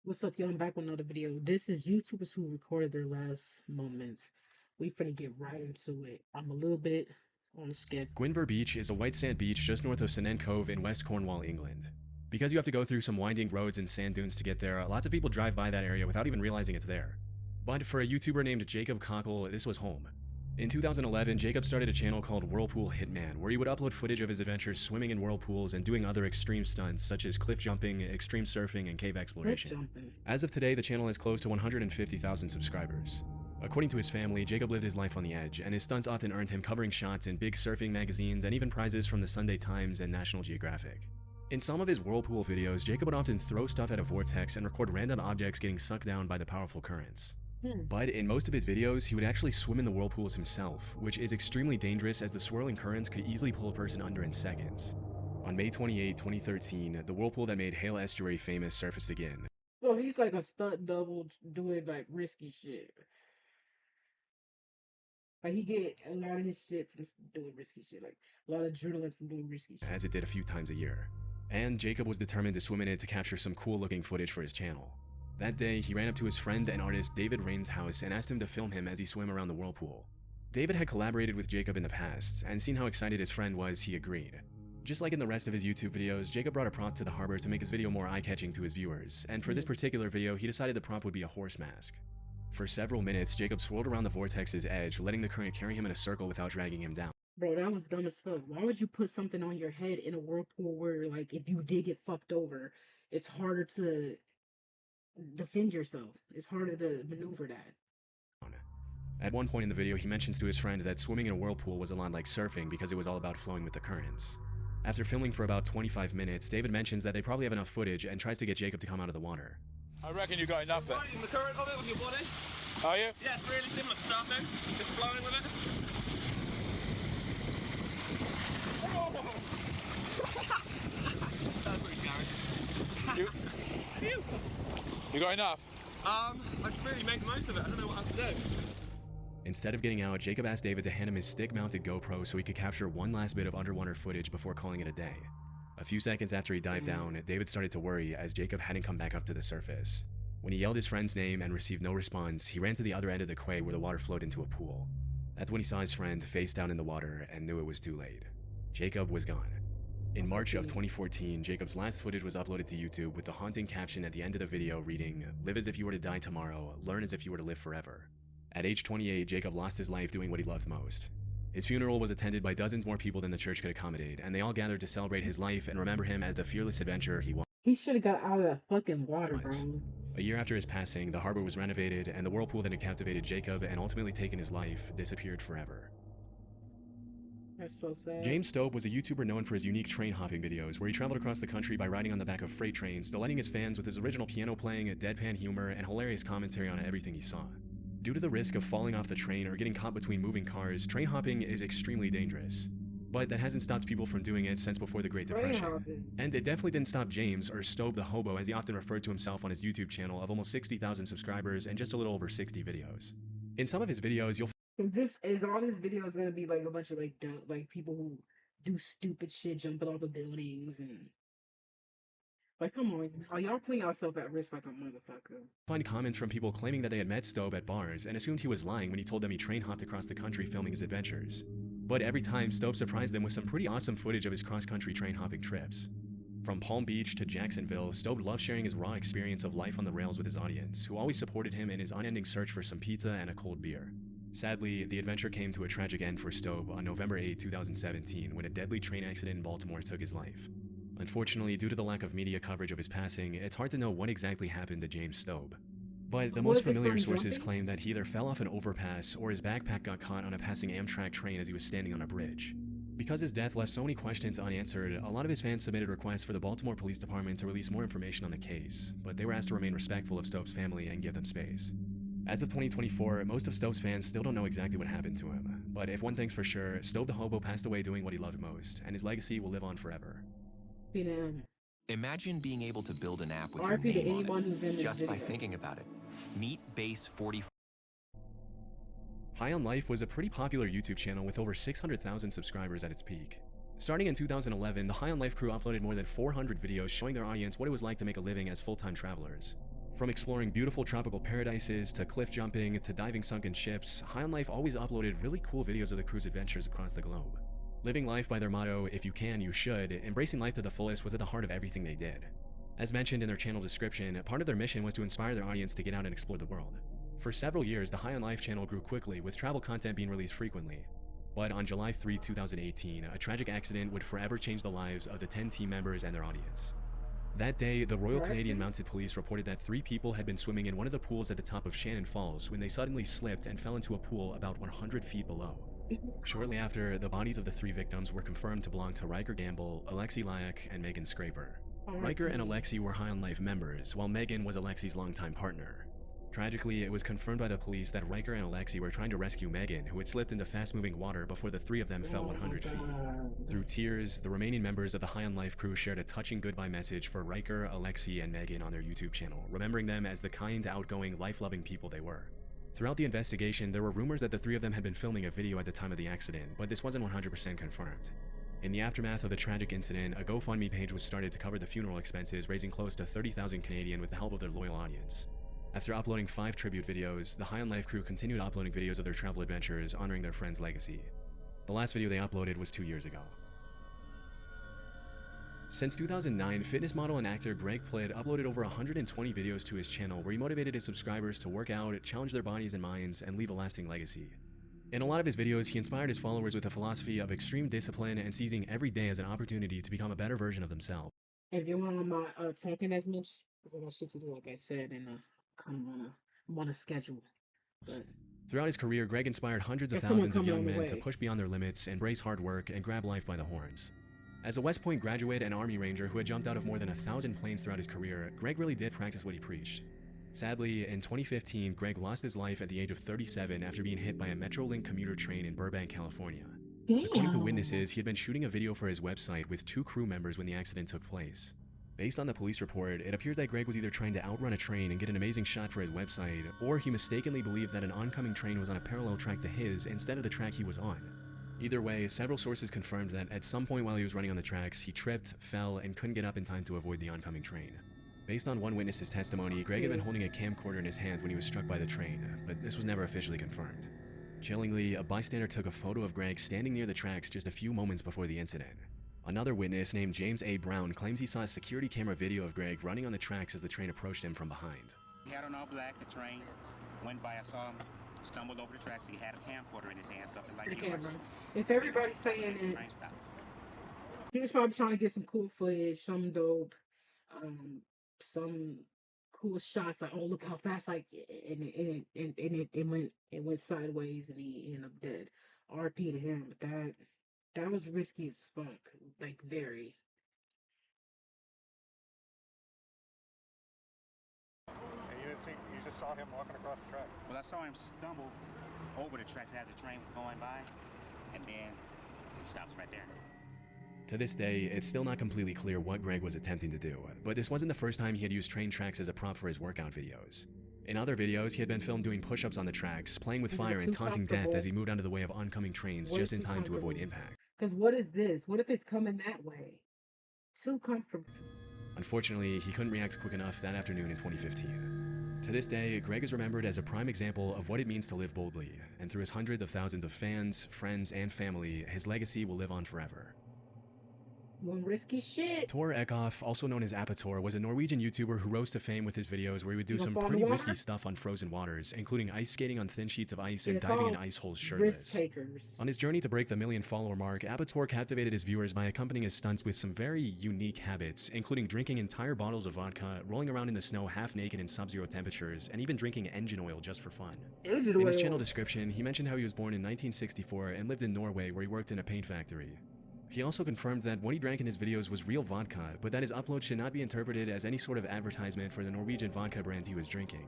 What's up, y'all? I'm back with another video. This is YouTubers who recorded their last moments. We finna get right into it. I'm a little bit on the skip. Gwynfor Beach is a white sand beach just north of St. Cove in West Cornwall, England. Because you have to go through some winding roads and sand dunes to get there, lots of people drive by that area without even realizing it's there. But for a YouTuber named Jacob Cockle, this was home. In 2011, Jacob started a channel called Whirlpool Hitman, where he would upload footage of his adventures swimming in whirlpools and doing other extreme stunts such as cliff jumping, extreme surfing, and cave exploration. As of today, the channel has close to 150,000 subscribers. According to his family, Jacob lived his life on the edge, and his stunts often earned him covering shots in big surfing magazines and even prizes from the Sunday Times and National Geographic. In some of his whirlpool videos, Jacob would often throw stuff at a vortex and record random objects getting sucked down by the powerful currents. But in most of his videos, he would actually swim in the whirlpools himself, which is extremely dangerous as the swirling currents could easily pull a person under in seconds. On May 28, 2013, the whirlpool that made Hale Estuary famous surfaced again. Well, he's like a stunt double doing like risky shit. Like he get a lot of his shit from doing risky shit, like a lot of adrenaline from doing risky shit. As it did a few times a year. And Jacob was determined to swim in it to capture some cool looking footage for his channel. That day, he ran up to his friend and artist David Rain's house and asked him to film him as he swam around the whirlpool. David had collaborated with Jacob in the past, and seeing how excited his friend was, he agreed. Just like in the rest of his YouTube videos, Jacob brought a prop to the harbor to make his video more eye-catching to his viewers, and for this particular video, he decided the prop would be a horse mask. For several minutes, Jacob swirled around the vortex's edge, letting the current carry him in a circle without dragging him down. Bro, that was dumb as fuck. Why would you put something on your head in a whirlpool where, like, if you did get fucked over, it's harder to defend yourself? It's harder to maneuver that. At one point in the video, he mentions to his friend that swimming in a whirlpool was a lot like surfing because it was all about flowing with the currents. After filming for about 25 minutes, David mentions that they probably have enough footage and tries to get Jacob to come out of the water. I reckon you got enough there. Riding the current of it with your body. Are you? Yeah, it's really similar to surfing. Just flowing with it. That's pretty scary. You got enough? I should really make the most of it. I don't know what else to do. Instead of getting out, Jacob asked David to hand him his stick-mounted GoPro so he could capture one last bit of underwater footage before calling it a day. A few seconds after he dived down, David started to worry as Jacob hadn't come back up to the surface. When he yelled his friend's name and received no response, he ran to the other end of the quay where the water flowed into a pool. That's when he saw his friend face down in the water and knew it was too late. Jacob was gone. In March of 2014, Jacob's last footage was uploaded to YouTube with the haunting caption at the end of the video reading, "Live as if you were to die tomorrow, learn as if you were to live forever." At age 28, Jacob lost his life doing what he loved most. His funeral was attended by dozens more people than the church could accommodate, and they all gathered to celebrate his life and remember him as the fearless adventurer he was. He should have got out of that fucking water, bro. A year after his passing, the harbor was renovated, and the whirlpool that had captivated Jacob and ultimately taken his life disappeared forever. That's so sad. James Stobe was a YouTuber known for his unique train hopping videos, where he traveled across the country by riding on the back of freight trains, delighting his fans with his original piano playing, deadpan humor, and hilarious commentary on everything he saw. Due to the risk of falling off the train or getting caught between moving cars, train hopping is extremely dangerous. But that hasn't stopped people from doing it since before the Great Depression. And it definitely didn't stop James, or Stobe the Hobo as he often referred to himself on his YouTube channel of almost 60,000 subscribers and just a little over 60 videos. In some of his videos, you'll Is all this videos gonna be like a bunch of like people who do stupid shit, jumping off the buildings and like, come on, are y'all putting yourself at risk like a motherfucker? find comments from people claiming that they had met Stobe at bars and assumed he was lying when he told them he train hopped across the country filming his adventures. But every time, Stobe surprised them with some pretty awesome footage of his cross-country train hopping trips. From Palm Beach to Jacksonville, Stobe loved sharing his raw experience of life on the rails with his audience, who always supported him in his unending search for some pizza and a cold beer. Sadly, the adventure came to a tragic end for Stobe on November 8, 2017, when a deadly train accident in Baltimore took his life. Unfortunately, due to the lack of media coverage of his passing, it's hard to know what exactly happened to James Stobe. But the most familiar sources claim that he either fell off an overpass or his backpack got caught on a passing Amtrak train as he was standing on a bridge. Because his death left so many questions unanswered, a lot of his fans submitted requests for the Baltimore Police Department to release more information on the case, but they were asked to remain respectful of Stobe's family and give them space. As of 2024, most of Stobe's fans still don't know exactly what happened to him, but if one thing's for sure, Stobe the Hobo passed away doing what he loved most, and his legacy will live on forever. Imagine being able to build an app with your RP to name anyone on who's in it this just by video. thinking about it. Meet Base 44. High on Life was a pretty popular YouTube channel with over 600,000 subscribers at its peak. Starting in 2011, the High on Life crew uploaded more than 400 videos showing their audience what it was like to make a living as full-time travelers. From exploring beautiful tropical paradises to cliff jumping to diving sunken ships, High on Life always uploaded really cool videos of the crew's adventures across the globe. Living life by their motto, if you can, you should, embracing life to the fullest was at the heart of everything they did. As mentioned in their channel description, part of their mission was to inspire their audience to get out and explore the world. For several years, the High on Life channel grew quickly, with travel content being released frequently. But on July 3, 2018, a tragic accident would forever change the lives of the 10 team members and their audience. That day, the Royal Canadian Mounted Police reported that 3 people had been swimming in one of the pools at the top of Shannon Falls when they suddenly slipped and fell into a pool about 100 feet below. Shortly after, the bodies of the 3 victims were confirmed to belong to Riker Gamble, Alexi Lyak, and Megan Scraper. Riker and Alexi were High on Life members, while Megan was Alexi's longtime partner. Tragically, it was confirmed by the police that Riker and Alexi were trying to rescue Megan, who had slipped into fast-moving water before the 3 of them fell 100 feet. Through tears, the remaining members of the High on Life crew shared a touching goodbye message for Riker, Alexi, and Megan on their YouTube channel, remembering them as the kind, outgoing, life-loving people they were. Throughout the investigation, there were rumors that the 3 of them had been filming a video at the time of the accident, but this wasn't 100% confirmed. In the aftermath of the tragic incident, a GoFundMe page was started to cover the funeral expenses, raising close to 30,000 Canadian with the help of their loyal audience. After uploading 5 tribute videos, the High on Life crew continued uploading videos of their travel adventures, honoring their friend's legacy. The last video they uploaded was 2 years ago. Since 2009, fitness model and actor Greg Plitt uploaded over 120 videos to his channel where he motivated his subscribers to work out, challenge their bodies and minds, and leave a lasting legacy. In a lot of his videos, he inspired his followers with a philosophy of extreme discipline and seizing every day as an opportunity to become a better version of themselves. If you want my talking as much, because I got shit to do, like I said, and I'm on a schedule. But throughout his career, Greg inspired hundreds of thousands of young men to push beyond their limits, embrace hard work, and grab life by the horns. As a West Point graduate and Army Ranger who had jumped out of more than 1,000 planes throughout his career, Greg really did practice what he preached. Sadly, in 2015, Greg lost his life at the age of 37 after being hit by a Metrolink commuter train in Burbank, California. damn. According to witnesses, he had been shooting a video for his website with 2 crew members when the accident took place. Based on the police report, it appears that Greg was either trying to outrun a train and get an amazing shot for his website, or he mistakenly believed that an oncoming train was on a parallel track to his instead of the track he was on. Either way, several sources confirmed that at some point while he was running on the tracks, he tripped, fell, and couldn't get up in time to avoid the oncoming train. Based on one witness's testimony, Greg had been holding a camcorder in his hand when he was struck by the train, but this was never officially confirmed. Chillingly, a bystander took a photo of Greg standing near the tracks just a few moments before the incident. Another witness, named James A. Brown, claims he saw a security camera video of Greg running on the tracks as the train approached him from behind. He had on all black, the train went by, I saw him, stumbled over the tracks, he had a camcorder in his hand, something like yours. If everybody's saying it, Train stopped. he was probably trying to get some cool footage, some dope, some cool shots. Like, oh, look how fast! Like, and it went sideways, and he ended up dead. RP to him. But that was risky as fuck. Like, very. And you just saw him walking across the track. Well, I saw him stumble over the tracks as the train was going by, and then it stops right there. To this day, it's still not completely clear what Greg was attempting to do, but this wasn't the first time he had used train tracks as a prop for his workout videos. In other videos, he had been filmed doing push-ups on the tracks, playing with fire and taunting death as he moved out of the way of oncoming trains just in time to avoid impact. Because what is this? What if it's coming that way? Too comfortable. Unfortunately, he couldn't react quick enough that afternoon in 2015. To this day, Greg is remembered as a prime example of what it means to live boldly, and through his hundreds of thousands of fans, friends, and family, his legacy will live on forever. One risky shit. Tor Eckhoff, also known as Apator, was a Norwegian YouTuber who rose to fame with his videos where he would do some pretty risky stuff on frozen waters, including ice skating on thin sheets of ice and diving in ice holes shirtless. On his journey to break the 1 million follower mark, Apator captivated his viewers by accompanying his stunts with some very unique habits, including drinking entire bottles of vodka, rolling around in the snow half naked in sub-zero temperatures, and even drinking engine oil just for fun. In his channel description, he mentioned how he was born in 1964 and lived in Norway where he worked in a paint factory. He also confirmed that what he drank in his videos was real vodka, but that his upload should not be interpreted as any sort of advertisement for the Norwegian vodka brand he was drinking.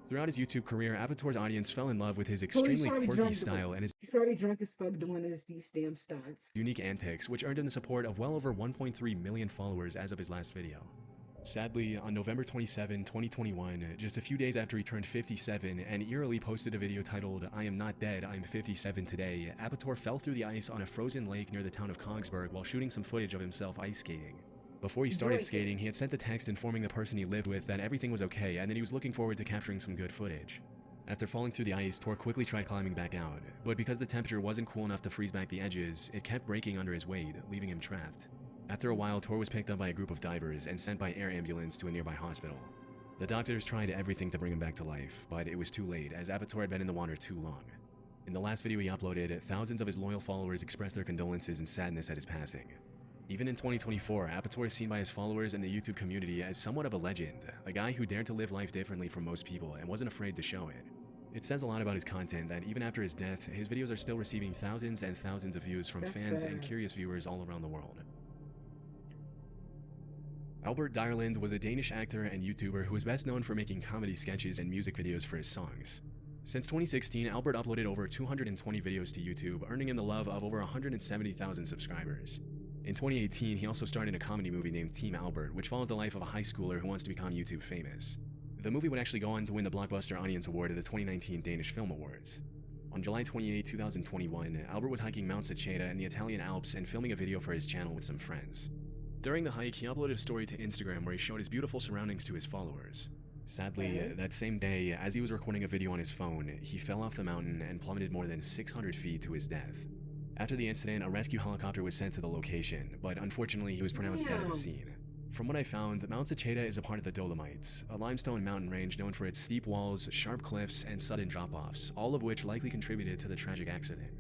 Throughout his YouTube career, Apator's audience fell in love with his extremely quirky style and his he's probably drunk as fuck doing these damn stunts. Unique antics, which earned him the support of well over 1.3 million followers as of his last video. Sadly, on November 27, 2021, just a few days after he turned 57 and eerily posted a video titled, "I am not dead, I'm 57 today," Apator fell through the ice on a frozen lake near the town of Kongsberg while shooting some footage of himself ice skating. Before he started Drink it. skating, he had sent a text informing the person he lived with that everything was okay and that he was looking forward to capturing some good footage. After falling through the ice, Tor quickly tried climbing back out, but because the temperature wasn't cool enough to freeze back the edges, it kept breaking under his weight, leaving him trapped. After a while, Tor was picked up by a group of divers and sent by air ambulance to a nearby hospital. The doctors tried everything to bring him back to life, but it was too late as Apator had been in the water too long. In the last video he uploaded, thousands of his loyal followers expressed their condolences and sadness at his passing. Even in 2024, Apator is seen by his followers and the YouTube community as somewhat of a legend, a guy who dared to live life differently from most people and wasn't afraid to show it. It says a lot about his content that even after his death, his videos are still receiving thousands and thousands of views from fans and curious viewers all around the world. Albert Dyrland was a Danish actor and YouTuber who is best known for making comedy sketches and music videos for his songs. Since 2016, Albert uploaded over 220 videos to YouTube, earning him the love of over 170,000 subscribers. In 2018, he also starred in a comedy movie named Team Albert, which follows the life of a high schooler who wants to become YouTube famous. The movie would actually go on to win the Blockbuster Audience Award at the 2019 Danish Film Awards. On July 28, 2021, Albert was hiking Mount Seceda in the Italian Alps and filming a video for his channel with some friends. During the hike, he uploaded a story to Instagram where he showed his beautiful surroundings to his followers. Sadly, that same day, as he was recording a video on his phone, he fell off the mountain and plummeted more than 600 feet to his death. After the incident, a rescue helicopter was sent to the location, but unfortunately he was pronounced dead at the scene. From what I found, Mount Seceda is a part of the Dolomites, a limestone mountain range known for its steep walls, sharp cliffs, and sudden drop-offs, all of which likely contributed to the tragic accident.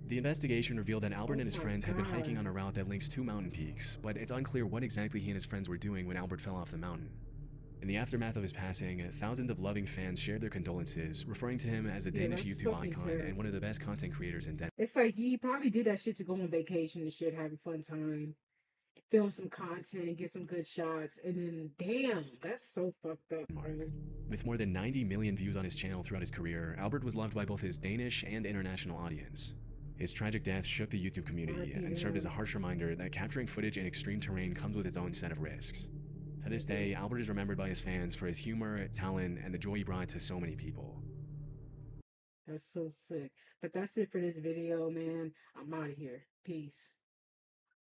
The investigation revealed that Albert and his friends had been hiking on a route that links two mountain peaks, but it's unclear what exactly he and his friends were doing when Albert fell off the mountain. In the aftermath of his passing, thousands of loving fans shared their condolences, referring to him as a Danish YouTube icon and one of the best content creators in Denmark. It's like he probably did that shit to go on vacation and shit, have a fun time, film some content, get some good shots, and then damn, that's so fucked up, bro. With more than 90 million views on his channel throughout his career, Albert was loved by both his Danish and international audience. His tragic death shook the YouTube community and served as a harsh reminder that capturing footage in extreme terrain comes with its own set of risks. To this day, Albert is remembered by his fans for his humor, talent, and the joy he brought to so many people. That's so sick. But that's it for this video, man. I'm out of here. Peace.